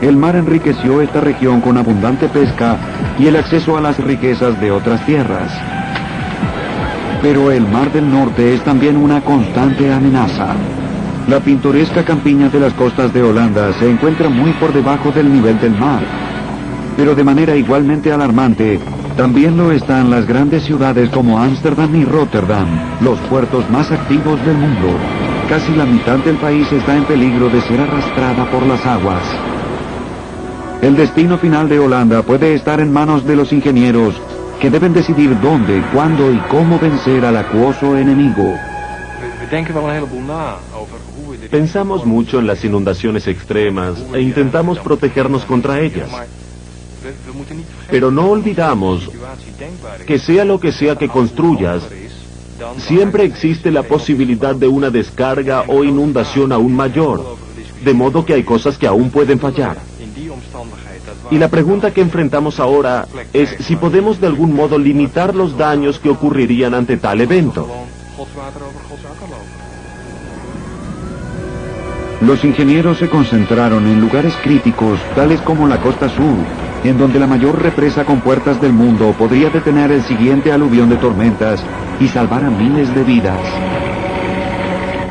El mar enriqueció esta región con abundante pesca y el acceso a las riquezas de otras tierras. Pero el Mar del Norte es también una constante amenaza. La pintoresca campiña de las costas de Holanda se encuentra muy por debajo del nivel del mar. Pero de manera igualmente alarmante, también lo están las grandes ciudades como Ámsterdam y Rotterdam, los puertos más activos del mundo. Casi la mitad del país está en peligro de ser arrastrada por las aguas. El destino final de Holanda puede estar en manos de los ingenieros, que deben decidir dónde, cuándo y cómo vencer al acuoso enemigo. Pensamos mucho en las inundaciones extremas e intentamos protegernos contra ellas. Pero no olvidamos que sea lo que sea que construyas, siempre existe la posibilidad de una descarga o inundación aún mayor, de modo que hay cosas que aún pueden fallar. Y la pregunta que enfrentamos ahora es si podemos de algún modo limitar los daños que ocurrirían ante tal evento. Los ingenieros se concentraron en lugares críticos, tales como la costa sur, en donde la mayor represa con puertas del mundo podría detener el siguiente aluvión de tormentas y salvar a miles de vidas.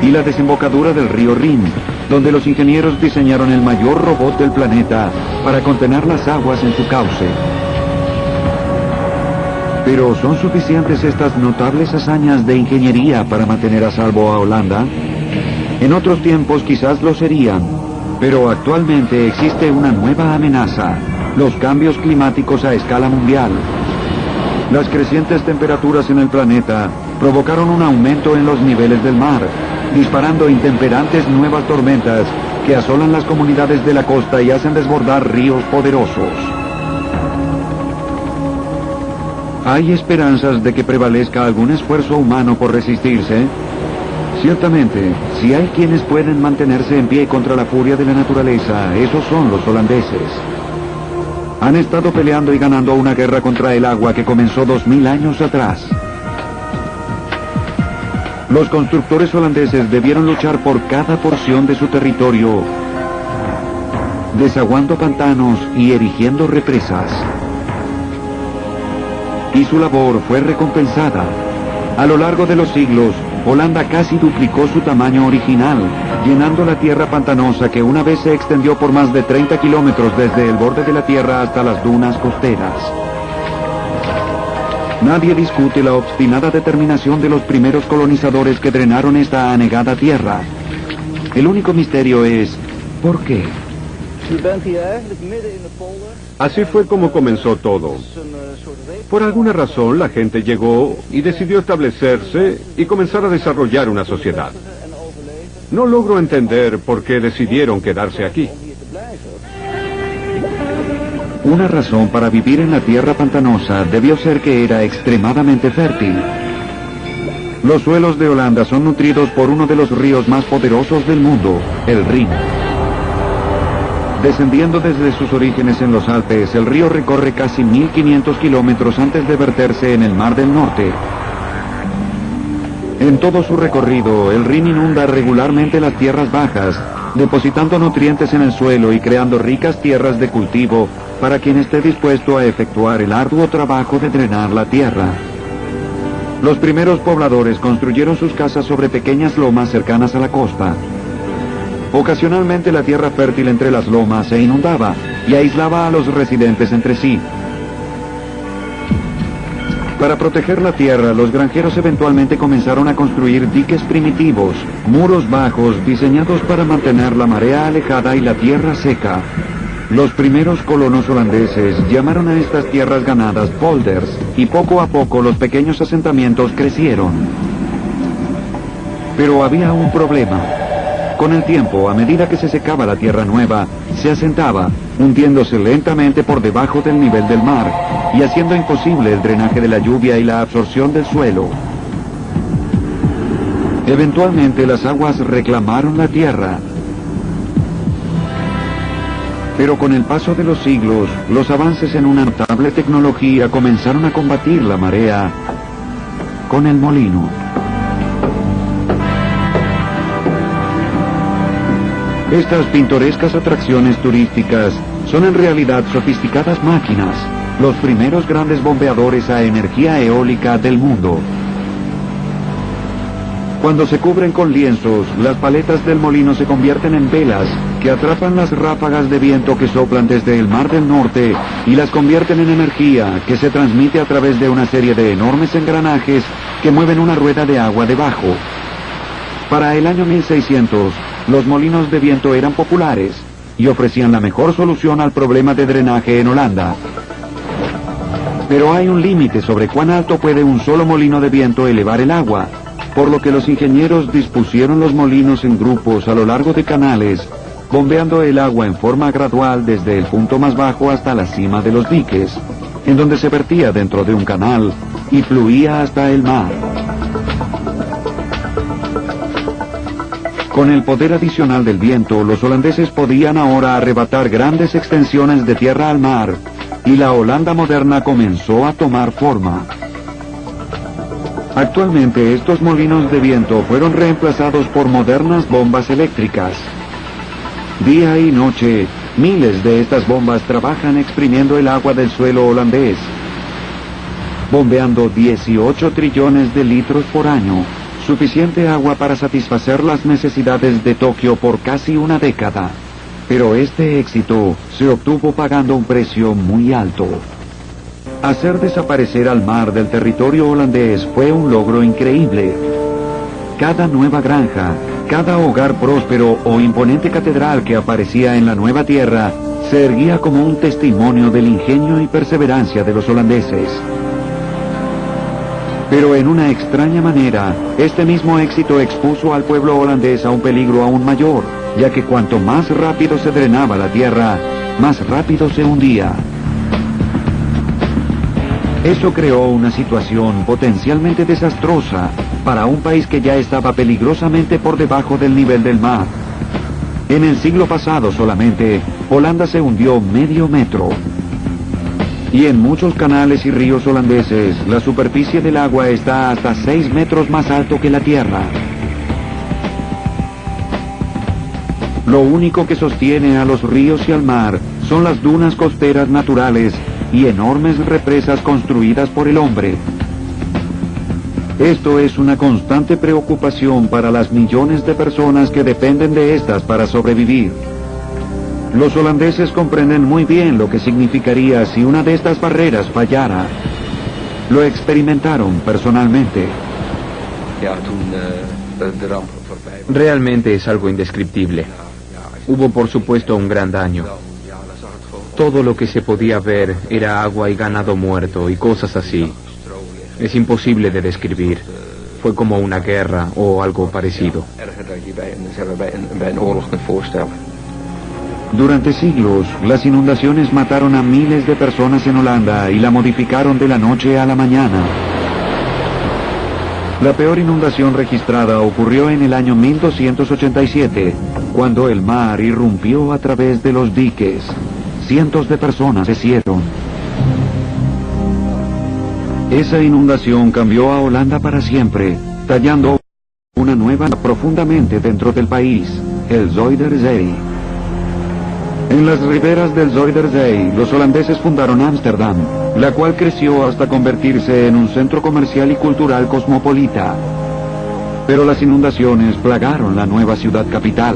Y la desembocadura del río Rin, donde los ingenieros diseñaron el mayor robot del planeta para contener las aguas en su cauce. Pero ¿son suficientes estas notables hazañas de ingeniería para mantener a salvo a Holanda? En otros tiempos quizás lo serían, pero actualmente existe una nueva amenaza: los cambios climáticos a escala mundial. Las crecientes temperaturas en el planeta provocaron un aumento en los niveles del mar, disparando intemperantes nuevas tormentas que asolan las comunidades de la costa y hacen desbordar ríos poderosos. ¿Hay esperanzas de que prevalezca algún esfuerzo humano por resistirse? Ciertamente, si hay quienes pueden mantenerse en pie contra la furia de la naturaleza, esos son los holandeses. Han estado peleando y ganando una guerra contra el agua que comenzó 2000 años atrás. Los constructores holandeses debieron luchar por cada porción de su territorio, desaguando pantanos y erigiendo represas. Y su labor fue recompensada. A lo largo de los siglos, Holanda casi duplicó su tamaño original, llenando la tierra pantanosa que una vez se extendió por más de 30 kilómetros desde el borde de la tierra hasta las dunas costeras. Nadie discute la obstinada determinación de los primeros colonizadores que drenaron esta anegada tierra. El único misterio es, ¿por qué? Así fue como comenzó todo. Por alguna razón la gente llegó y decidió establecerse y comenzar a desarrollar una sociedad. No logro entender por qué decidieron quedarse aquí. Una razón para vivir en la tierra pantanosa debió ser que era extremadamente fértil. Los suelos de Holanda son nutridos por uno de los ríos más poderosos del mundo, el Rin. Descendiendo desde sus orígenes en los Alpes, el río recorre casi 1500 kilómetros antes de verterse en el Mar del Norte. En todo su recorrido, el Rin inunda regularmente las tierras bajas, depositando nutrientes en el suelo y creando ricas tierras de cultivo para quien esté dispuesto a efectuar el arduo trabajo de drenar la tierra. Los primeros pobladores construyeron sus casas sobre pequeñas lomas cercanas a la costa. Ocasionalmente la tierra fértil entre las lomas se inundaba y aislaba a los residentes entre sí. Para proteger la tierra, los granjeros eventualmente comenzaron a construir diques primitivos, muros bajos diseñados para mantener la marea alejada y la tierra seca. Los primeros colonos holandeses llamaron a estas tierras ganadas polders, y poco a poco los pequeños asentamientos crecieron. Pero había un problema. Con el tiempo, a medida que se secaba la tierra nueva, se asentaba, hundiéndose lentamente por debajo del nivel del mar y haciendo imposible el drenaje de la lluvia y la absorción del suelo. Eventualmente las aguas reclamaron la tierra. Pero con el paso de los siglos, los avances en una notable tecnología comenzaron a combatir la marea con el molino. Estas pintorescas atracciones turísticas son en realidad sofisticadas máquinas, los primeros grandes bombeadores a energía eólica del mundo. Cuando se cubren con lienzos, las paletas del molino se convierten en velas que atrapan las ráfagas de viento que soplan desde el Mar del Norte y las convierten en energía que se transmite a través de una serie de enormes engranajes que mueven una rueda de agua debajo. Para el año 1600, los molinos de viento eran populares y ofrecían la mejor solución al problema de drenaje en Holanda. Pero hay un límite sobre cuán alto puede un solo molino de viento elevar el agua, por lo que los ingenieros dispusieron los molinos en grupos a lo largo de canales, bombeando el agua en forma gradual desde el punto más bajo hasta la cima de los diques, en donde se vertía dentro de un canal y fluía hasta el mar. Con el poder adicional del viento, los holandeses podían ahora arrebatar grandes extensiones de tierra al mar, y la Holanda moderna comenzó a tomar forma. Actualmente estos molinos de viento fueron reemplazados por modernas bombas eléctricas. Día y noche, miles de estas bombas trabajan exprimiendo el agua del suelo holandés, bombeando 18 trillones de litros por año, suficiente agua para satisfacer las necesidades de Tokio por casi una década. Pero este éxito se obtuvo pagando un precio muy alto. Hacer desaparecer al mar del territorio holandés fue un logro increíble. Cada nueva granja, cada hogar próspero o imponente catedral que aparecía en la nueva tierra se erguía como un testimonio del ingenio y perseverancia de los holandeses. Pero en una extraña manera, este mismo éxito expuso al pueblo holandés a un peligro aún mayor, ya que cuanto más rápido se drenaba la tierra, más rápido se hundía. Eso creó una situación potencialmente desastrosa para un país que ya estaba peligrosamente por debajo del nivel del mar. En el siglo pasado solamente, Holanda se hundió medio metro. Y en muchos canales y ríos holandeses, la superficie del agua está hasta 6 metros más alto que la tierra. Lo único que sostiene a los ríos y al mar son las dunas costeras naturales y enormes represas construidas por el hombre. Esto es una constante preocupación para las millones de personas que dependen de estas para sobrevivir. Los holandeses comprenden muy bien lo que significaría si una de estas barreras fallara. Lo experimentaron personalmente. Realmente es algo indescriptible. Hubo por supuesto un gran daño. Todo lo que se podía ver era agua y ganado muerto y cosas así. Es imposible de describir. Fue como una guerra o algo parecido. Durante siglos, las inundaciones mataron a miles de personas en Holanda y la modificaron de la noche a la mañana. La peor inundación registrada ocurrió en el año 1287, cuando el mar irrumpió a través de los diques. Cientos de personas perecieron. Esa inundación cambió a Holanda para siempre, tallando una nueva profundamente dentro del país, el Zuiderzee. En las riberas del Zuiderzee, los holandeses fundaron Ámsterdam, la cual creció hasta convertirse en un centro comercial y cultural cosmopolita. Pero las inundaciones plagaron la nueva ciudad capital.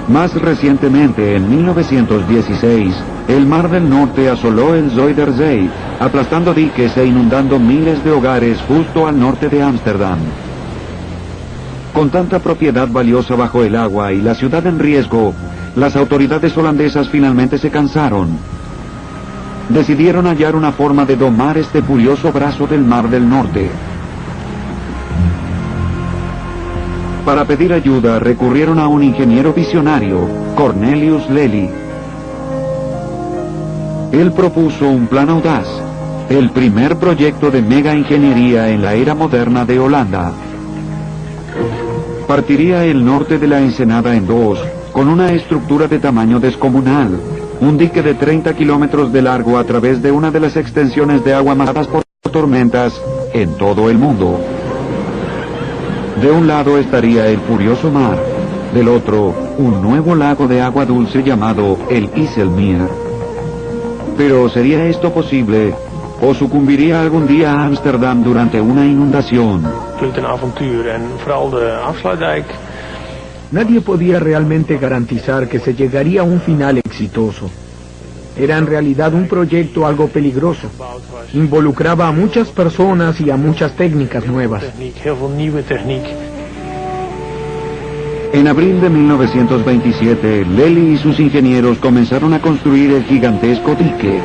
Más recientemente, en 1916, el Mar del Norte asoló el Zuiderzee, aplastando diques e inundando miles de hogares justo al norte de Ámsterdam. Con tanta propiedad valiosa bajo el agua y la ciudad en riesgo, las autoridades holandesas finalmente se cansaron. Decidieron hallar una forma de domar este furioso brazo del Mar del Norte. Para pedir ayuda recurrieron a un ingeniero visionario, Cornelius Lely. Él propuso un plan audaz, el primer proyecto de mega ingeniería en la era moderna de Holanda. Partiría el norte de la ensenada en dos, con una estructura de tamaño descomunal, un dique de 30 kilómetros de largo a través de una de las extensiones de agua más por tormentas en todo el mundo. De un lado estaría el furioso mar, Del otro, un nuevo lago de agua dulce llamado el IJsselmeer. Pero ¿sería esto posible? ¿O sucumbiría algún día a Ámsterdam durante una inundación? Nadie podía realmente garantizar que se llegaría a un final exitoso. Era en realidad un proyecto algo peligroso. Involucraba a muchas personas y a muchas técnicas nuevas. En abril de 1927, Lely y sus ingenieros comenzaron a construir el gigantesco dique.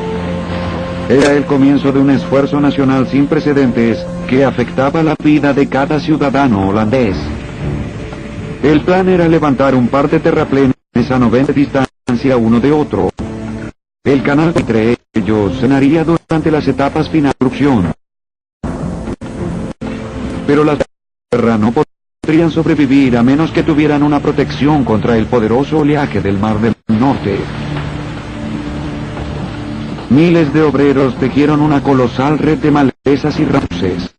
Era el comienzo de un esfuerzo nacional sin precedentes que afectaba la vida de cada ciudadano holandés. El plan era levantar un par de terraplenes a 90 distancia uno de otro. El canal entre ellos se llenaría durante las etapas final de construcción. Pero las tierras no podrían sobrevivir a menos que tuvieran una protección contra el poderoso oleaje del Mar del Norte. Miles de obreros tejieron una colosal red de malezas y raíces.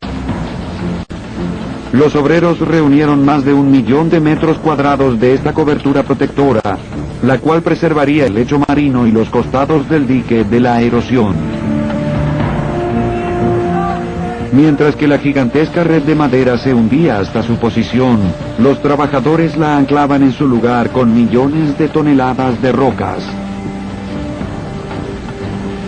Los obreros reunieron más de 1 millón de metros cuadrados de esta cobertura protectora, la cual preservaría el lecho marino y los costados del dique de la erosión. Mientras que la gigantesca red de madera se hundía hasta su posición, los trabajadores la anclaban en su lugar con millones de toneladas de rocas.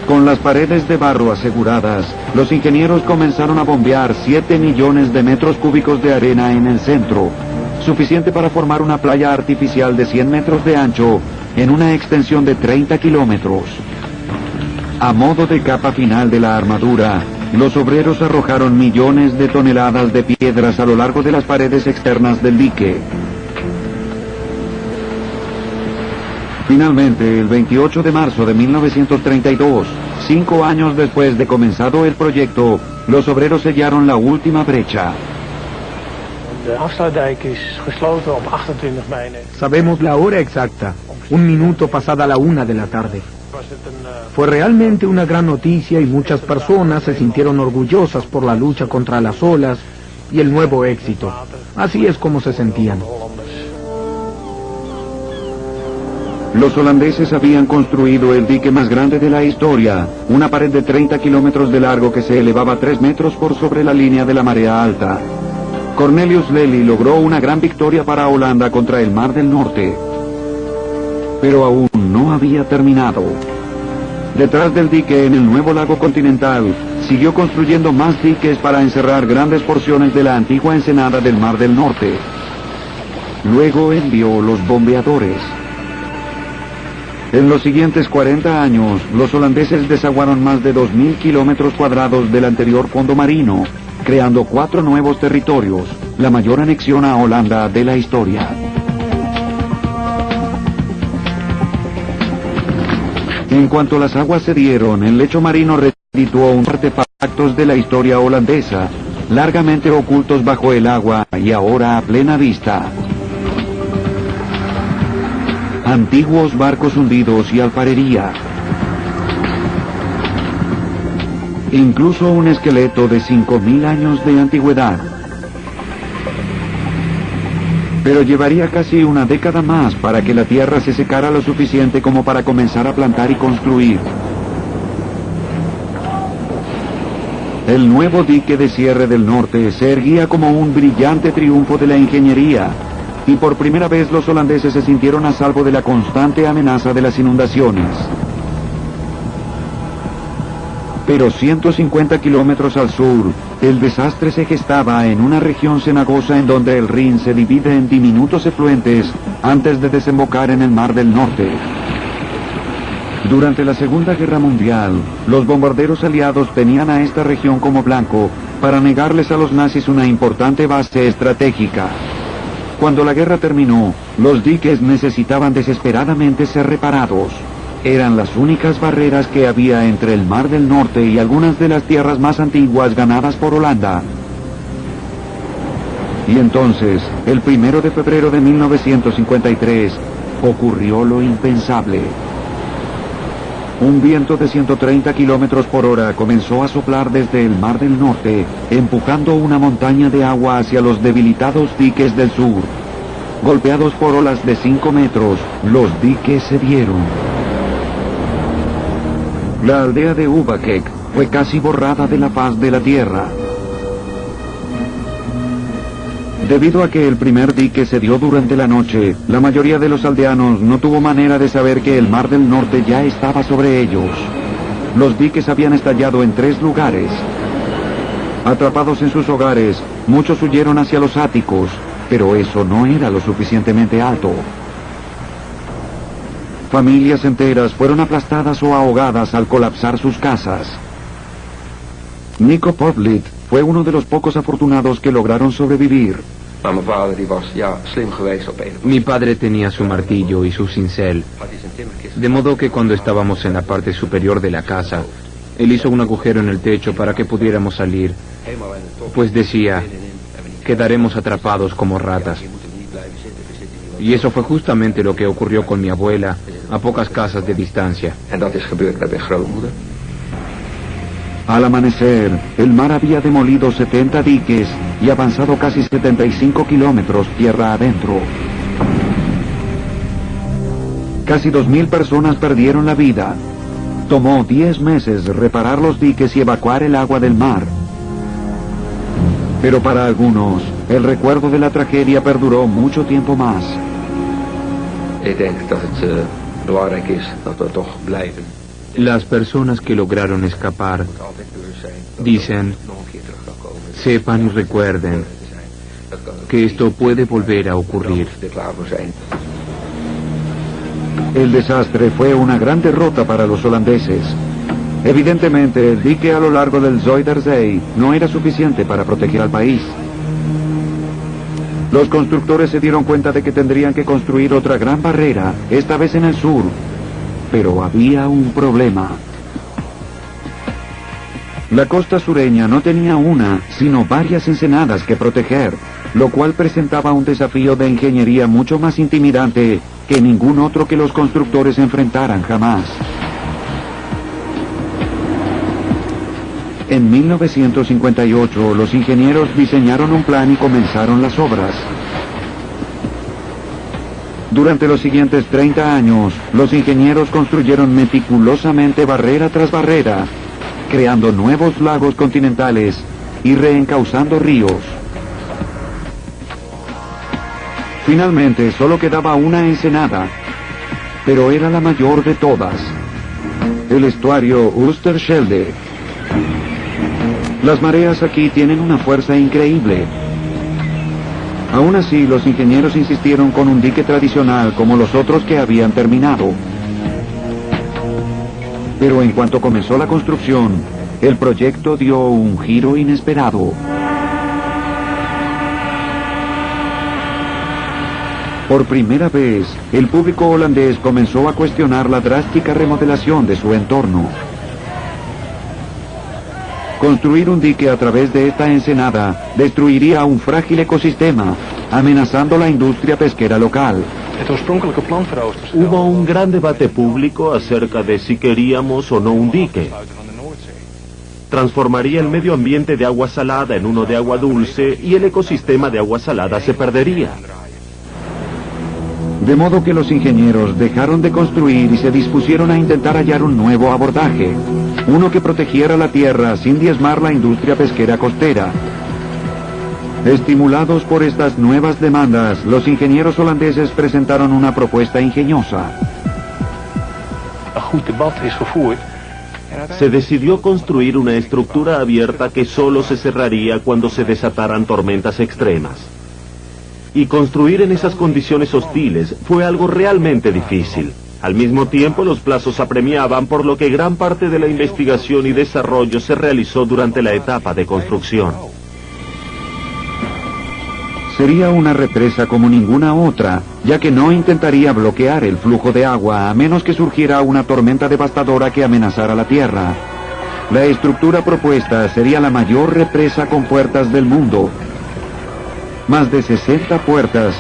Con las paredes de barro aseguradas, los ingenieros comenzaron a bombear 7 millones de metros cúbicos de arena en el centro, suficiente para formar una playa artificial de 100 metros de ancho en una extensión de 30 kilómetros. A modo de capa final de la armadura, los obreros arrojaron millones de toneladas de piedras a lo largo de las paredes externas del dique. Finalmente, el 28 de marzo de 1932, 5 años después de comenzado el proyecto, los obreros sellaron la última brecha. Sabemos la hora exacta, 1 minuto pasada la 1 de la tarde. Fue realmente una gran noticia y muchas personas se sintieron orgullosas por la lucha contra las olas y el nuevo éxito. Así es como se sentían. Los holandeses habían construido el dique más grande de la historia, una pared de 30 kilómetros de largo que se elevaba 3 metros por sobre la línea de la marea alta. Cornelius Lely logró una gran victoria para Holanda contra el Mar del Norte. Pero aún no había terminado. Detrás del dique en el nuevo lago continental, siguió construyendo más diques para encerrar grandes porciones de la antigua ensenada del Mar del Norte. Luego envió los bombeadores. En los siguientes 40 años, los holandeses desaguaron más de 2.000 kilómetros cuadrados del anterior fondo marino, creando 4 nuevos territorios, la mayor anexión a Holanda de la historia. En cuanto las aguas cedieron, el lecho marino redituó unos artefactos de la historia holandesa, largamente ocultos bajo el agua y ahora a plena vista. Antiguos barcos hundidos y alfarería. Incluso un esqueleto de 5.000 años de antigüedad. Pero llevaría casi una década más para que la tierra se secara lo suficiente como para comenzar a plantar y construir. El nuevo dique de cierre del norte se erguía como un brillante triunfo de la ingeniería, y por primera vez los holandeses se sintieron a salvo de la constante amenaza de las inundaciones. Pero 150 kilómetros al sur, el desastre se gestaba en una región cenagosa en donde el Rin se divide en diminutos efluentes antes de desembocar en el Mar del Norte. Durante la Segunda Guerra Mundial, los bombarderos aliados tenían a esta región como blanco para negarles a los nazis una importante base estratégica. Cuando la guerra terminó, los diques necesitaban desesperadamente ser reparados. Eran las únicas barreras que había entre el Mar del Norte y algunas de las tierras más antiguas ganadas por Holanda. Y entonces, el 1 de febrero de 1953, ocurrió lo impensable. Un viento de 130 kilómetros por hora comenzó a soplar desde el Mar del Norte, empujando una montaña de agua hacia los debilitados diques del sur. Golpeados por olas de 5 metros, los diques cedieron. La aldea de Ubakek fue casi borrada de la faz de la tierra. Debido a que el primer dique cedió durante la noche, la mayoría de los aldeanos no tuvo manera de saber que el Mar del Norte ya estaba sobre ellos. Los diques habían estallado en 3 lugares. Atrapados en sus hogares, muchos huyeron hacia los áticos, pero eso no era lo suficientemente alto. Familias enteras fueron aplastadas o ahogadas al colapsar sus casas. Nico Povlit fue uno de los pocos afortunados que lograron sobrevivir. Mi padre tenía su martillo y su cincel, de modo que cuando estábamos en la parte superior de la casa, él hizo un agujero en el techo para que pudiéramos salir, pues decía, quedaremos atrapados como ratas. Y eso fue justamente lo que ocurrió con mi abuela, a pocas casas de distancia. Al amanecer, el mar había demolido 70 diques y avanzado casi 75 kilómetros tierra adentro. Casi 2.000 personas perdieron la vida. Tomó 10 meses reparar los diques y evacuar el agua del mar. Pero para algunos, el recuerdo de la tragedia perduró mucho tiempo más. Las personas que lograron escapar dicen, sepan y recuerden que esto puede volver a ocurrir. El desastre fue una gran derrota para los holandeses. Evidentemente, el dique a lo largo del Zuiderzee no era suficiente para proteger al país. Los constructores se dieron cuenta de que tendrían que construir otra gran barrera, esta vez en el sur. Pero había un problema. La costa sureña no tenía una, sino varias ensenadas que proteger, lo cual presentaba un desafío de ingeniería mucho más intimidante que ningún otro que los constructores enfrentaran jamás. En 1958, los ingenieros diseñaron un plan y comenzaron las obras. Durante los siguientes 30 años, los ingenieros construyeron meticulosamente barrera tras barrera, creando nuevos lagos continentales y reencauzando ríos. Finalmente, solo quedaba una ensenada, pero era la mayor de todas, el estuario Oosterschelde. Las mareas aquí tienen una fuerza increíble. Aún así, los ingenieros insistieron con un dique tradicional como los otros que habían terminado. Pero en cuanto comenzó la construcción, el proyecto dio un giro inesperado. Por primera vez, el público holandés comenzó a cuestionar la drástica remodelación de su entorno. Construir un dique a través de esta ensenada destruiría un frágil ecosistema, amenazando la industria pesquera local. Hubo un gran debate público acerca de si queríamos o no un dique. Transformaría el medio ambiente de agua salada en uno de agua dulce y el ecosistema de agua salada se perdería. De modo que los ingenieros dejaron de construir y se dispusieron a intentar hallar un nuevo abordaje, uno que protegiera la tierra sin diezmar la industria pesquera costera. Estimulados por estas nuevas demandas, los ingenieros holandeses presentaron una propuesta ingeniosa. Se decidió construir una estructura abierta que solo se cerraría cuando se desataran tormentas extremas. Y construir en esas condiciones hostiles fue algo realmente difícil. Al mismo tiempo, los plazos apremiaban, por lo que gran parte de la investigación y desarrollo se realizó durante la etapa de construcción. Sería una represa como ninguna otra, ya que no intentaría bloquear el flujo de agua a menos que surgiera una tormenta devastadora que amenazara la tierra. La estructura propuesta sería la mayor represa con puertas del mundo. Más de 60 puertas,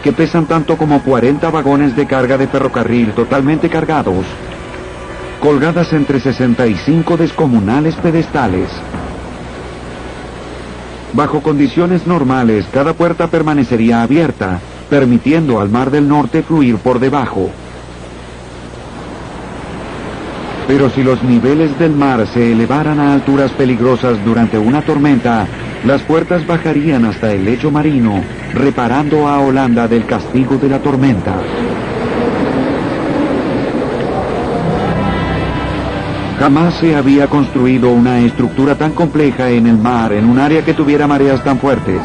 que pesan tanto como 40 vagones de carga de ferrocarril totalmente cargados, colgadas entre 65 descomunales pedestales. Bajo condiciones normales, cada puerta permanecería abierta, permitiendo al Mar del Norte fluir por debajo. Pero si los niveles del mar se elevaran a alturas peligrosas durante una tormenta, las puertas bajarían hasta el lecho marino, reparando a Holanda del castigo de la tormenta. Jamás se había construido una estructura tan compleja en el mar en un área que tuviera mareas tan fuertes.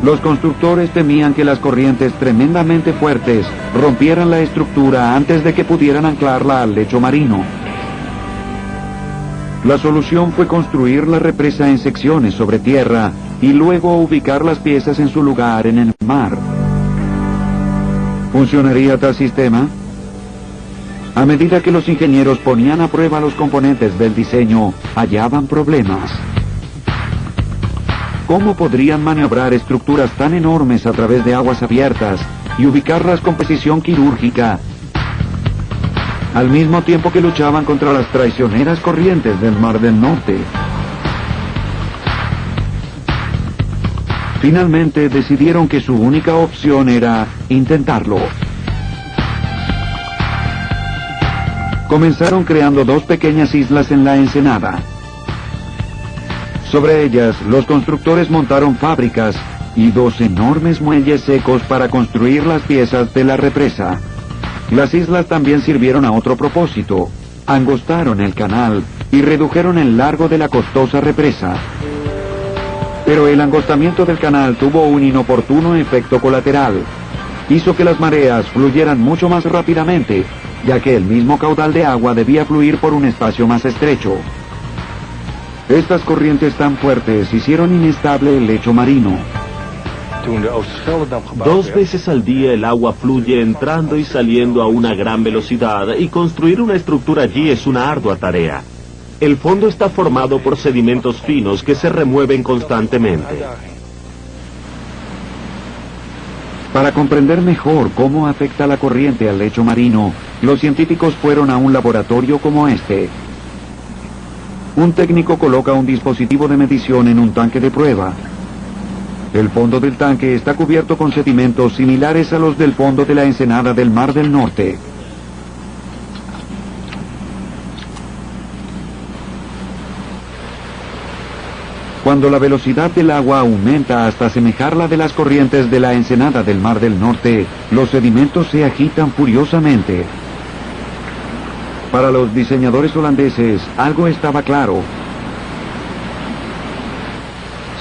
Los constructores temían que las corrientes tremendamente fuertes rompieran la estructura antes de que pudieran anclarla al lecho marino. La solución fue construir la represa en secciones sobre tierra y luego ubicar las piezas en su lugar en el mar. ¿Funcionaría tal sistema? A medida que los ingenieros ponían a prueba los componentes del diseño, hallaban problemas. ¿Cómo podrían maniobrar estructuras tan enormes a través de aguas abiertas y ubicarlas con precisión quirúrgica, al mismo tiempo que luchaban contra las traicioneras corrientes del Mar del Norte? Finalmente decidieron que su única opción era intentarlo. Comenzaron creando 2 pequeñas islas en la ensenada. Sobre ellas, los constructores montaron fábricas y 2 enormes muelles secos para construir las piezas de la represa. Las islas también sirvieron a otro propósito. Angostaron el canal y redujeron el largo de la costosa represa. Pero el angostamiento del canal tuvo un inoportuno efecto colateral. Hizo que las mareas fluyeran mucho más rápidamente, ya que el mismo caudal de agua debía fluir por un espacio más estrecho. Estas corrientes tan fuertes hicieron inestable el lecho marino. 2 veces al día el agua fluye entrando y saliendo a una gran velocidad, y construir una estructura allí es una ardua tarea. El fondo está formado por sedimentos finos que se remueven constantemente. Para comprender mejor cómo afecta la corriente al lecho marino, los científicos fueron a un laboratorio como este. Un técnico coloca un dispositivo de medición en un tanque de prueba. El fondo del tanque está cubierto con sedimentos similares a los del fondo de la ensenada del Mar del Norte. Cuando la velocidad del agua aumenta hasta asemejar la de las corrientes de la ensenada del Mar del Norte, los sedimentos se agitan furiosamente. Para los diseñadores holandeses, algo estaba claro.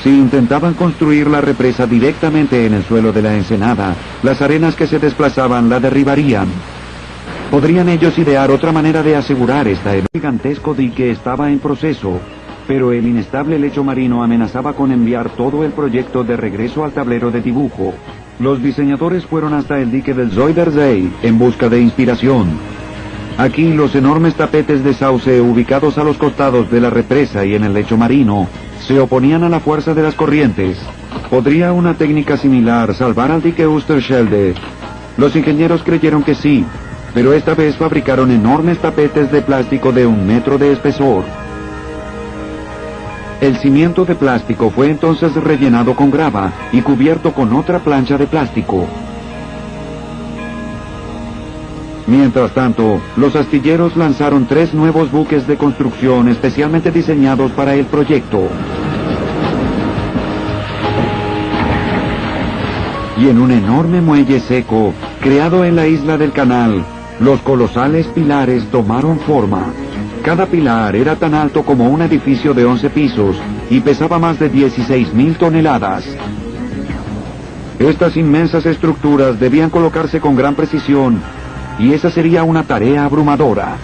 Si intentaban construir la represa directamente en el suelo de la ensenada, las arenas que se desplazaban la derribarían. ¿Podrían ellos idear otra manera de asegurar esta gigantesco dique estaba en proceso? Pero el inestable lecho marino amenazaba con enviar todo el proyecto de regreso al tablero de dibujo. Los diseñadores fueron hasta el dique del Zuiderzee en busca de inspiración. Aquí los enormes tapetes de sauce ubicados a los costados de la represa y en el lecho marino se oponían a la fuerza de las corrientes. ¿Podría una técnica similar salvar al dique Oosterschelde? Los ingenieros creyeron que sí, pero esta vez fabricaron enormes tapetes de plástico de 1 metro de espesor. El cimiento de plástico fue entonces rellenado con grava y cubierto con otra plancha de plástico. Mientras tanto, los astilleros lanzaron 3 nuevos buques de construcción especialmente diseñados para el proyecto. Y en un enorme muelle seco, creado en la isla del canal, los colosales pilares tomaron forma. Cada pilar era tan alto como un edificio de 11 pisos y pesaba más de 16.000 toneladas. Estas inmensas estructuras debían colocarse con gran precisión, y esa sería una tarea abrumadora.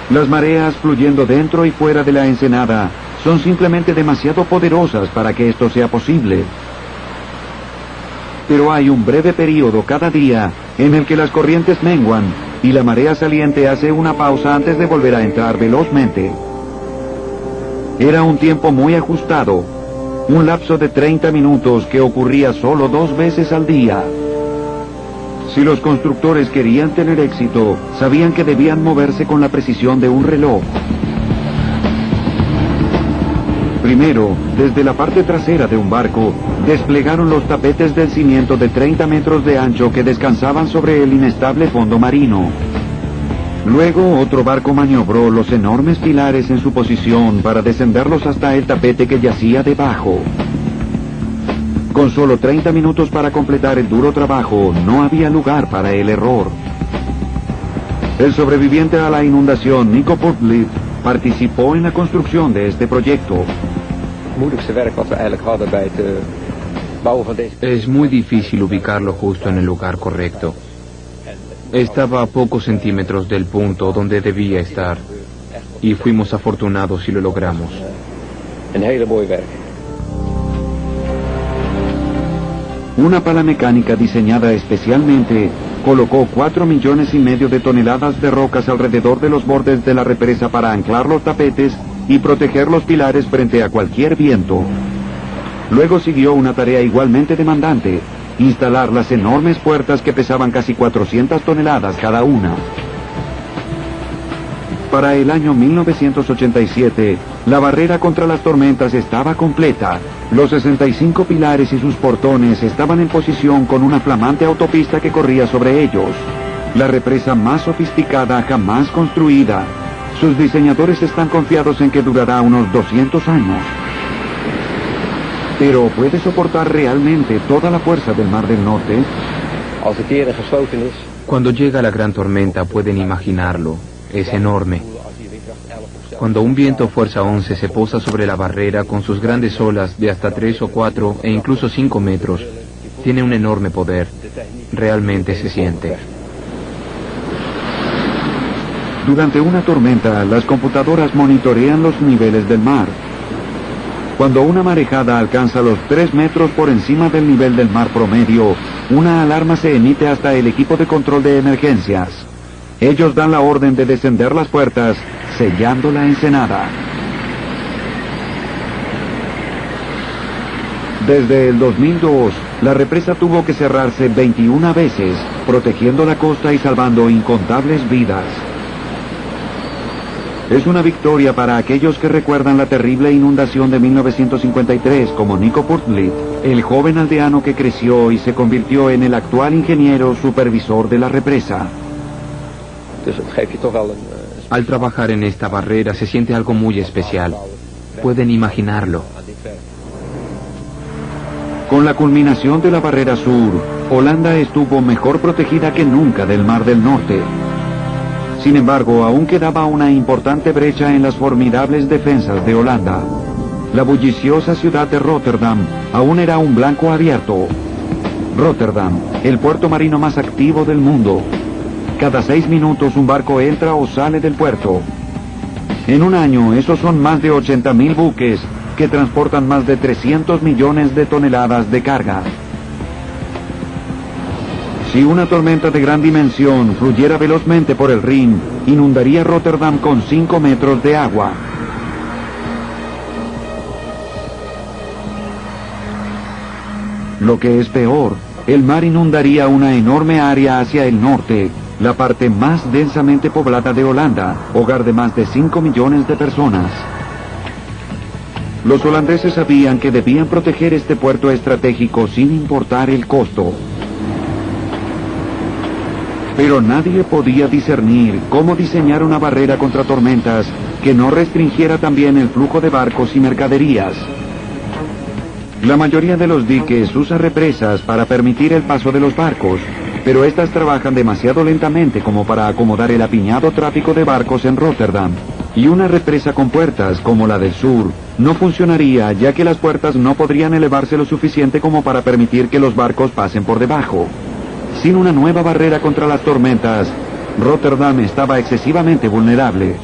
Las mareas fluyendo dentro y fuera de la ensenada son simplemente demasiado poderosas para que esto sea posible. Pero hay un breve periodo cada día en el que las corrientes menguan y la marea saliente hace una pausa antes de volver a entrar velozmente. Era un tiempo muy ajustado, un lapso de 30 minutos que ocurría solo 2 veces al día. Si los constructores querían tener éxito, sabían que debían moverse con la precisión de un reloj. Primero, desde la parte trasera de un barco, desplegaron los tapetes del cimiento de 30 metros de ancho que descansaban sobre el inestable fondo marino. Luego, otro barco maniobró los enormes pilares en su posición para descenderlos hasta el tapete que yacía debajo. Con solo 30 minutos para completar el duro trabajo, no había lugar para el error. El sobreviviente a la inundación, Nico Portlieb, participó en la construcción de este proyecto. Es muy difícil ubicarlo justo en el lugar correcto. Estaba a pocos centímetros del punto donde debía estar, y fuimos afortunados y lo logramos. Una pala mecánica diseñada especialmente colocó 4,5 millones de toneladas de rocas alrededor de los bordes de la represa para anclar los tapetes y proteger los pilares frente a cualquier viento. Luego siguió una tarea igualmente demandante: instalar las enormes puertas que pesaban casi 400 toneladas cada una. Para el año 1987, la barrera contra las tormentas estaba completa. Los 65 pilares y sus portones estaban en posición con una flamante autopista que corría sobre ellos. La represa más sofisticada jamás construida. Sus diseñadores están confiados en que durará unos 200 años. Pero ¿puede soportar realmente toda la fuerza del Mar del Norte? Cuando llega la gran tormenta pueden imaginarlo. Es enorme. Cuando un viento fuerza 11 se posa sobre la barrera con sus grandes olas de hasta 3 o 4 e incluso 5 metros, tiene un enorme poder. Realmente se siente. Durante una tormenta, las computadoras monitorean los niveles del mar. Cuando una marejada alcanza los 3 metros por encima del nivel del mar promedio, una alarma se emite hasta el equipo de control de emergencias. Ellos dan la orden de descender las puertas, sellando la ensenada. Desde el 2002, la represa tuvo que cerrarse 21 veces, protegiendo la costa y salvando incontables vidas. Es una victoria para aquellos que recuerdan la terrible inundación de 1953, como Nico Portlieb, el joven aldeano que creció y se convirtió en el actual ingeniero supervisor de la represa. Al trabajar en esta barrera se siente algo muy especial. Pueden imaginarlo. Con la culminación de la barrera sur, Holanda estuvo mejor protegida que nunca del Mar del Norte. Sin embargo, aún quedaba una importante brecha en las formidables defensas de Holanda. La bulliciosa ciudad de Rotterdam aún era un blanco abierto. Rotterdam, el puerto marino más activo del mundo. Cada 6 minutos un barco entra o sale del puerto. En un año, esos son más de 80.000 buques que transportan más de 300 millones de toneladas de carga. Si una tormenta de gran dimensión fluyera velozmente por el Rin, inundaría Rotterdam con 5 metros de agua. Lo que es peor, el mar inundaría una enorme área hacia el norte, la parte más densamente poblada de Holanda, hogar de más de 5 millones de personas. Los holandeses sabían que debían proteger este puerto estratégico sin importar el costo. Pero nadie podía discernir cómo diseñar una barrera contra tormentas que no restringiera también el flujo de barcos y mercaderías. La mayoría de los diques usa represas para permitir el paso de los barcos, pero estas trabajan demasiado lentamente como para acomodar el apiñado tráfico de barcos en Rotterdam. Y una represa con puertas, como la del sur, no funcionaría, ya que las puertas no podrían elevarse lo suficiente como para permitir que los barcos pasen por debajo. Sin una nueva barrera contra las tormentas, Rotterdam estaba excesivamente vulnerable.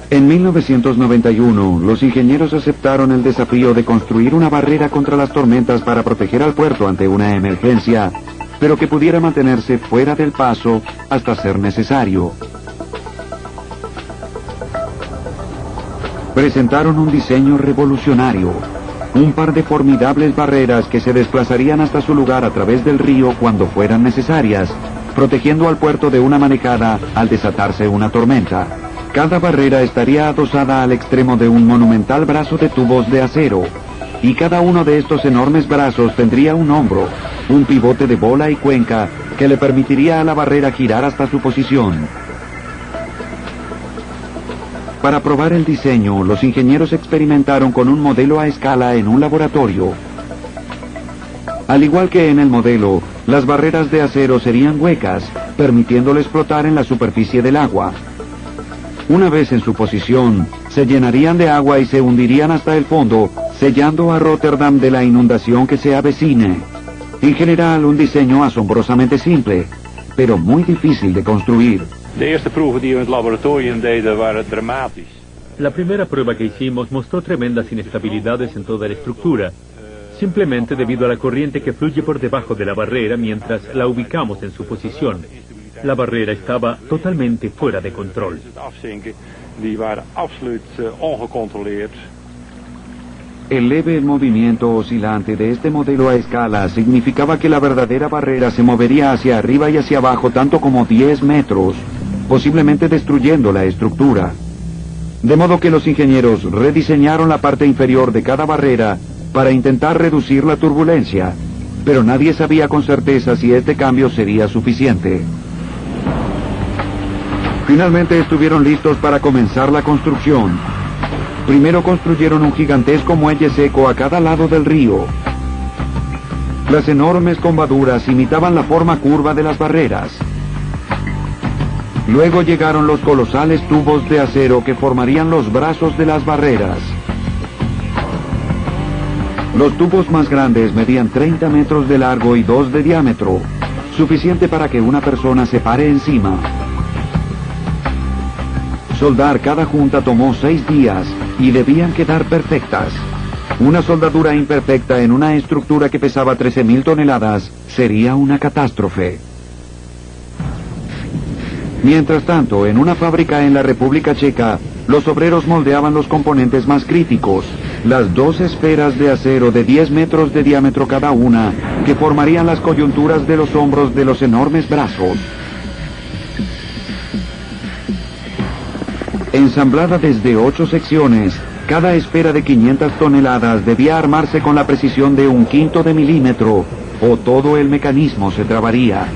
En 1991, los ingenieros aceptaron el desafío de construir una barrera contra las tormentas para proteger al puerto ante una emergencia, pero que pudiera mantenerse fuera del paso hasta ser necesario. Presentaron un diseño revolucionario, un par de formidables barreras que se desplazarían hasta su lugar a través del río cuando fueran necesarias, protegiendo al puerto de una manejada al desatarse una tormenta. Cada barrera estaría adosada al extremo de un monumental brazo de tubos de acero, y cada uno de estos enormes brazos tendría un hombro, un pivote de bola y cuenca que le permitiría a la barrera girar hasta su posición. Para probar el diseño, los ingenieros experimentaron con un modelo a escala en un laboratorio. Al igual que en el modelo, las barreras de acero serían huecas, permitiéndoles flotar en la superficie del agua. Una vez en su posición, se llenarían de agua y se hundirían hasta el fondo, sellando a Rotterdam de la inundación que se avecine. En general, un diseño asombrosamente simple, pero muy difícil de construir. La primera prueba que hicimos mostró tremendas inestabilidades en toda la estructura, simplemente debido a la corriente que fluye por debajo de la barrera mientras la ubicamos en su posición. La barrera estaba totalmente fuera de control. El leve movimiento oscilante de este modelo a escala significaba que la verdadera barrera se movería hacia arriba y hacia abajo tanto como 10 metros, posiblemente destruyendo la estructura. De modo que los ingenieros rediseñaron la parte inferior de cada barrera para intentar reducir la turbulencia, pero nadie sabía con certeza si este cambio sería suficiente. Finalmente estuvieron listos para comenzar la construcción. Primero construyeron un gigantesco muelle seco a cada lado del río. Las enormes combaduras imitaban la forma curva de las barreras. Luego llegaron los colosales tubos de acero que formarían los brazos de las barreras. Los tubos más grandes medían 30 metros de largo y 2 de diámetro, suficiente para que una persona se pare encima. Soldar cada junta tomó 6 días y debían quedar perfectas. Una soldadura imperfecta en una estructura que pesaba 13.000 toneladas sería una catástrofe. Mientras tanto, en una fábrica en la República Checa, los obreros moldeaban los componentes más críticos, las 2 esferas de acero de 10 metros de diámetro cada una, que formarían las coyunturas de los hombros de los enormes brazos. Ensamblada desde 8 secciones, cada esfera de 500 toneladas debía armarse con la precisión de 1/5 de milímetro, o todo el mecanismo se trabaría.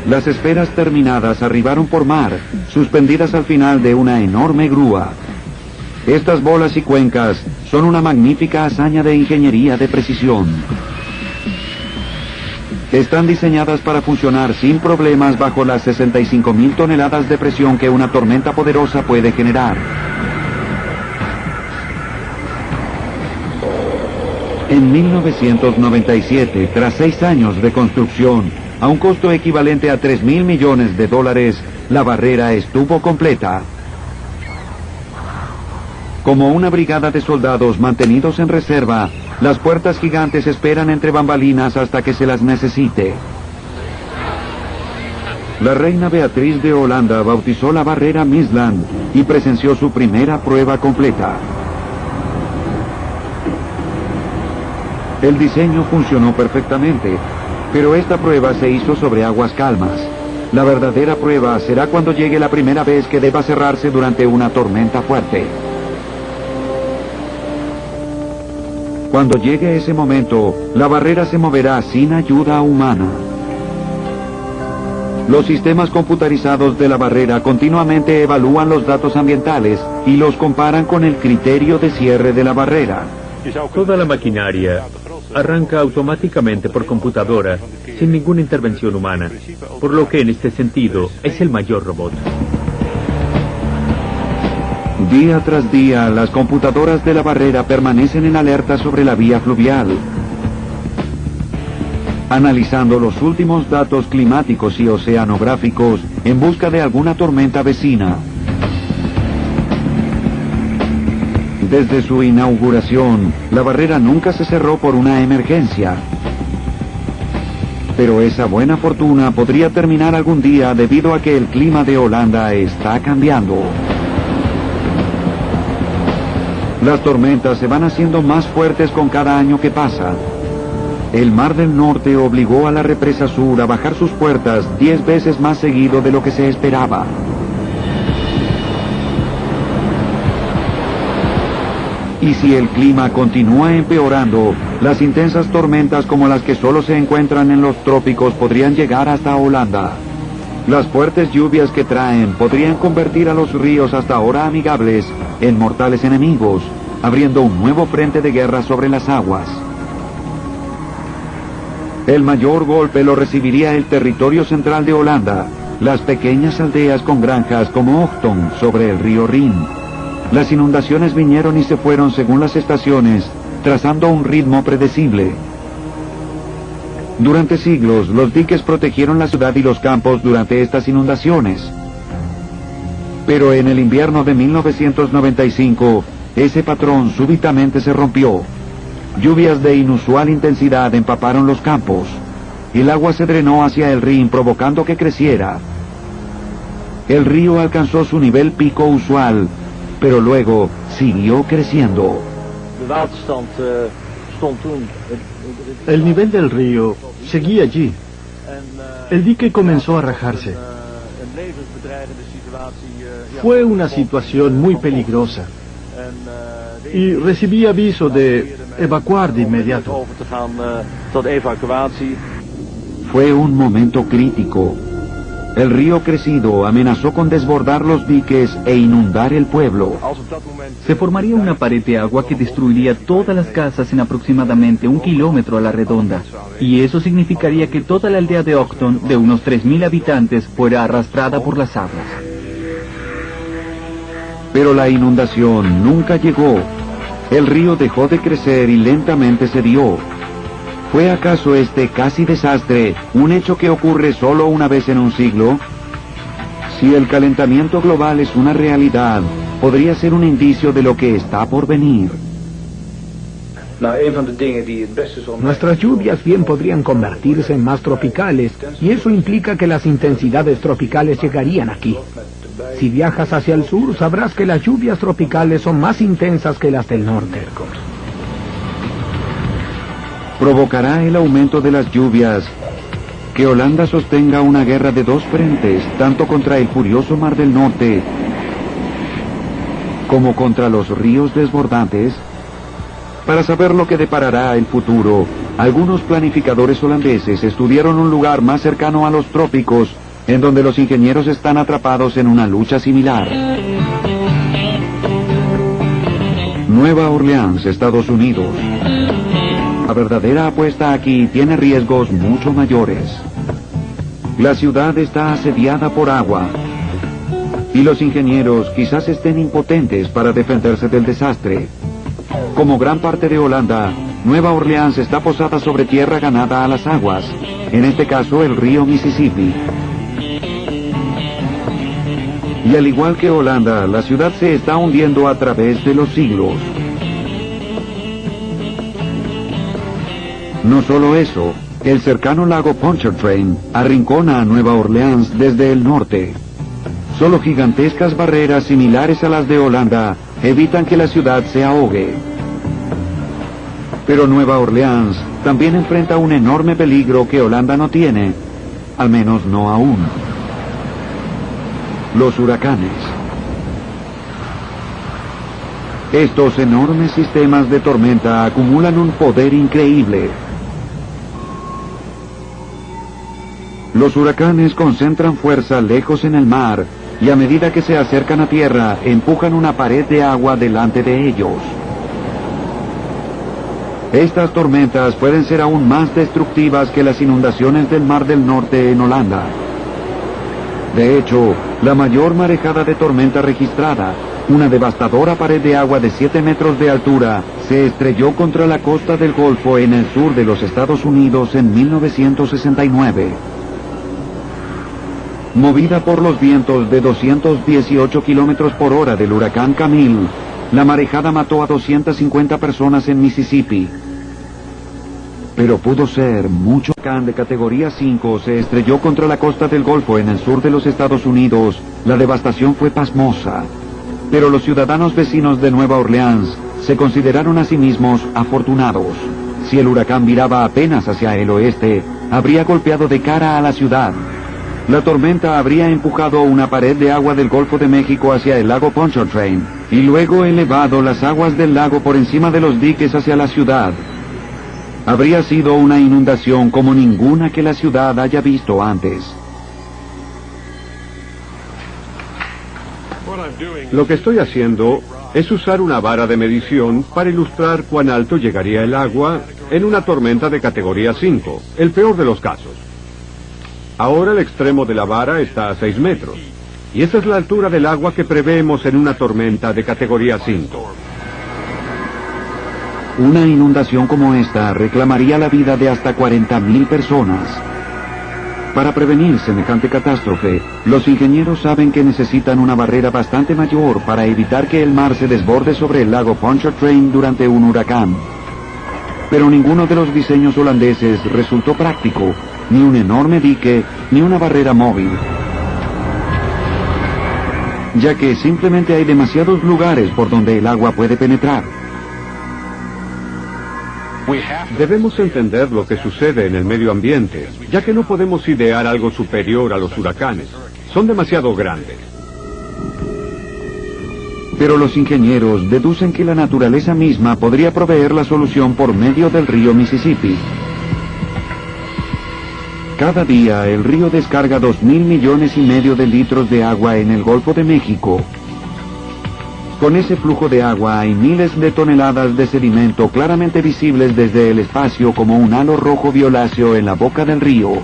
Las esferas terminadas arribaron por mar, suspendidas al final de una enorme grúa. Estas bolas y cuencas son una magnífica hazaña de ingeniería de precisión. Están diseñadas para funcionar sin problemas bajo las 65.000 toneladas de presión que una tormenta poderosa puede generar. En 1997, tras 6 años de construcción, a un costo equivalente a $3.000 millones, la barrera estuvo completa. Como una brigada de soldados mantenidos en reserva, las puertas gigantes esperan entre bambalinas hasta que se las necesite. La reina Beatriz de Holanda bautizó la barrera Misland y presenció su primera prueba completa. El diseño funcionó perfectamente, pero esta prueba se hizo sobre aguas calmas. La verdadera prueba será cuando llegue la primera vez que deba cerrarse durante una tormenta fuerte. Cuando llegue ese momento, la barrera se moverá sin ayuda humana. Los sistemas computarizados de la barrera continuamente evalúan los datos ambientales y los comparan con el criterio de cierre de la barrera. Toda la maquinaria arranca automáticamente por computadora, sin ninguna intervención humana, por lo que en este sentido es el mayor robot. Día tras día, las computadoras de la barrera permanecen en alerta sobre la vía fluvial, analizando los últimos datos climáticos y oceanográficos en busca de alguna tormenta vecina. Desde su inauguración, la barrera nunca se cerró por una emergencia. Pero esa buena fortuna podría terminar algún día debido a que el clima de Holanda está cambiando. Las tormentas se van haciendo más fuertes con cada año que pasa. El Mar del Norte obligó a la represa sur a bajar sus puertas 10 veces más seguido de lo que se esperaba. Y si el clima continúa empeorando, las intensas tormentas como las que solo se encuentran en los trópicos podrían llegar hasta Holanda. Las fuertes lluvias que traen podrían convertir a los ríos hasta ahora amigables en mortales enemigos, abriendo un nuevo frente de guerra sobre las aguas. El mayor golpe lo recibiría el territorio central de Holanda, las pequeñas aldeas con granjas como Ochton sobre el río Rin. Las inundaciones vinieron y se fueron según las estaciones, trazando un ritmo predecible. Durante siglos, los diques protegieron la ciudad y los campos durante estas inundaciones. Pero en el invierno de 1995, ese patrón súbitamente se rompió. Lluvias de inusual intensidad empaparon los campos. El agua se drenó hacia el Rin, provocando que creciera. El río alcanzó su nivel pico usual, pero luego siguió creciendo. El nivel del río seguía allí. El dique comenzó a rajarse. Fue una situación muy peligrosa. Y recibí aviso de evacuar de inmediato. Fue un momento crítico. El río crecido amenazó con desbordar los diques e inundar el pueblo. Se formaría una pared de agua que destruiría todas las casas en aproximadamente 1 kilómetro a la redonda. Y eso significaría que toda la aldea de Ochton, de unos 3.000 habitantes, fuera arrastrada por las aguas. Pero la inundación nunca llegó. El río dejó de crecer y lentamente cedió. ¿Fue acaso este casi desastre un hecho que ocurre solo una vez en un siglo? Si el calentamiento global es una realidad, podría ser un indicio de lo que está por venir. Nuestras lluvias bien podrían convertirse en más tropicales, y eso implica que las intensidades tropicales llegarían aquí. Si viajas hacia el sur, sabrás que las lluvias tropicales son más intensas que las del norte. Provocará el aumento de las lluvias que Holanda sostenga una guerra de dos frentes, tanto contra el furioso Mar del Norte como contra los ríos desbordantes. Para saber lo que deparará el futuro, algunos planificadores holandeses estudiaron un lugar más cercano a los trópicos, en donde los ingenieros están atrapados en una lucha similar. Nueva Orleans, Estados Unidos. La verdadera apuesta aquí tiene riesgos mucho mayores. La ciudad está asediada por agua, y los ingenieros quizás estén impotentes para defenderse del desastre. Como gran parte de Holanda, Nueva Orleans está posada sobre tierra ganada a las aguas, en este caso el río Mississippi. Y al igual que Holanda, la ciudad se está hundiendo a través de los siglos. No solo eso, el cercano lago Pontchartrain arrincona a Nueva Orleans desde el norte. Solo gigantescas barreras similares a las de Holanda evitan que la ciudad se ahogue. Pero Nueva Orleans también enfrenta un enorme peligro que Holanda no tiene, al menos no aún. Los huracanes. Estos enormes sistemas de tormenta acumulan un poder increíble. Los huracanes concentran fuerza lejos en el mar y a medida que se acercan a tierra empujan una pared de agua delante de ellos. Estas tormentas pueden ser aún más destructivas que las inundaciones del Mar del Norte en Holanda. De hecho, la mayor marejada de tormenta registrada, una devastadora pared de agua de 7 metros de altura, se estrelló contra la costa del Golfo en el sur de los Estados Unidos en 1969. Movida por los vientos de 218 kilómetros por hora del huracán Camille, la marejada mató a 250 personas en Mississippi. Pero pudo ser mucho. Un huracán de categoría 5 se estrelló contra la costa del Golfo en el sur de los Estados Unidos. La devastación fue pasmosa. Pero los ciudadanos vecinos de Nueva Orleans se consideraron a sí mismos afortunados. Si el huracán viraba apenas hacia el oeste, habría golpeado de cara a la ciudad. La tormenta habría empujado una pared de agua del Golfo de México hacia el lago Pontchartrain y luego elevado las aguas del lago por encima de los diques hacia la ciudad. Habría sido una inundación como ninguna que la ciudad haya visto antes. Lo que estoy haciendo es usar una vara de medición para ilustrar cuán alto llegaría el agua en una tormenta de categoría 5, el peor de los casos. Ahora el extremo de la vara está a 6 metros, y esa es la altura del agua que preveemos en una tormenta de categoría 5. Una inundación como esta reclamaría la vida de hasta 40.000 personas. Para prevenir semejante catástrofe, los ingenieros saben que necesitan una barrera bastante mayor para evitar que el mar se desborde sobre el lago Pontchartrain durante un huracán. Pero ninguno de los diseños holandeses resultó práctico, ni un enorme dique, ni una barrera móvil, ya que simplemente hay demasiados lugares por donde el agua puede penetrar. Debemos entender lo que sucede en el medio ambiente, ya que no podemos idear algo superior a los huracanes. Son demasiado grandes. Pero los ingenieros deducen que la naturaleza misma podría proveer la solución por medio del río Mississippi. Cada día el río descarga 2.000 millones y medio de litros de agua en el Golfo de México. Con ese flujo de agua hay miles de toneladas de sedimento claramente visibles desde el espacio como un halo rojo violáceo en la boca del río.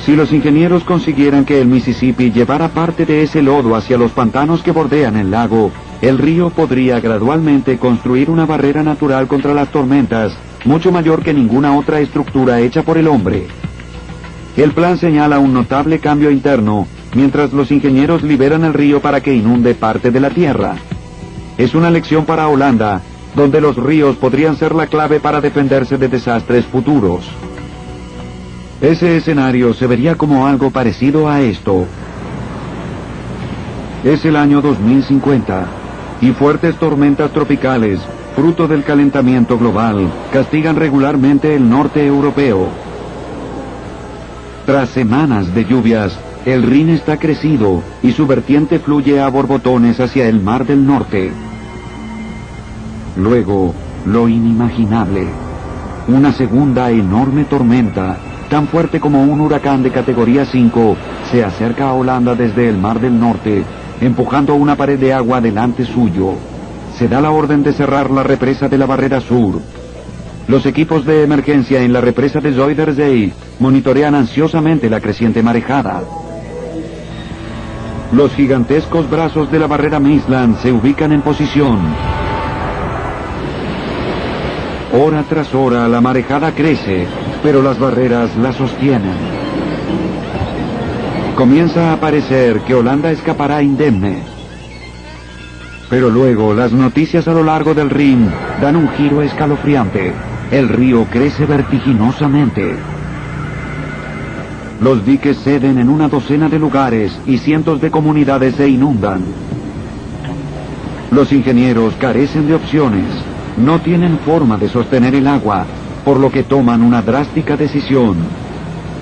Si los ingenieros consiguieran que el Mississippi llevara parte de ese lodo hacia los pantanos que bordean el lago, el río podría gradualmente construir una barrera natural contra las tormentas, mucho mayor que ninguna otra estructura hecha por el hombre. El plan señala un notable cambio interno, mientras los ingenieros liberan el río para que inunde parte de la tierra. Es una lección para Holanda, donde los ríos podrían ser la clave para defenderse de desastres futuros. Ese escenario se vería como algo parecido a esto. Es el año 2050, y fuertes tormentas tropicales, fruto del calentamiento global, castigan regularmente el norte europeo. Tras semanas de lluvias, el Rin está crecido y su vertiente fluye a borbotones hacia el Mar del Norte. Luego, lo inimaginable. Una segunda enorme tormenta, tan fuerte como un huracán de categoría 5, se acerca a Holanda desde el Mar del Norte, empujando una pared de agua delante suyo. Se da la orden de cerrar la represa de la barrera sur. Los equipos de emergencia en la represa de Zuiderzee monitorean ansiosamente la creciente marejada. Los gigantescos brazos de la barrera Maesland se ubican en posición. Hora tras hora la marejada crece, pero las barreras la sostienen. Comienza a parecer que Holanda escapará indemne. Pero luego las noticias a lo largo del Rin dan un giro escalofriante. El río crece vertiginosamente. Los diques ceden en una docena de lugares y cientos de comunidades se inundan. Los ingenieros carecen de opciones, no tienen forma de sostener el agua, por lo que toman una drástica decisión.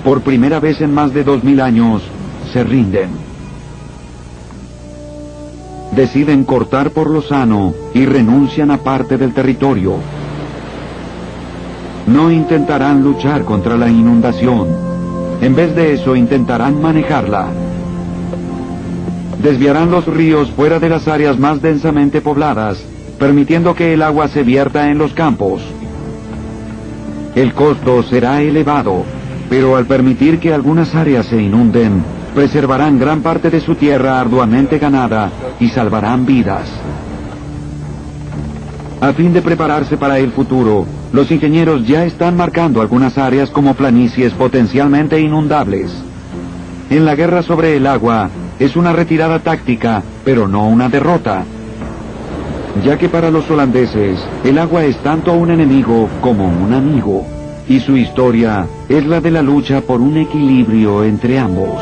Por primera vez en más de 2000 años, se rinden. Deciden cortar por lo sano y renuncian a parte del territorio. No intentarán luchar contra la inundación. En vez de eso, intentarán manejarla. Desviarán los ríos fuera de las áreas más densamente pobladas, permitiendo que el agua se vierta en los campos. El costo será elevado, pero al permitir que algunas áreas se inunden, preservarán gran parte de su tierra arduamente ganada y salvarán vidas. A fin de prepararse para el futuro, los ingenieros ya están marcando algunas áreas como planicies potencialmente inundables. En la guerra sobre el agua, es una retirada táctica, pero no una derrota. Ya que para los holandeses, el agua es tanto un enemigo como un amigo, y su historia es la de la lucha por un equilibrio entre ambos.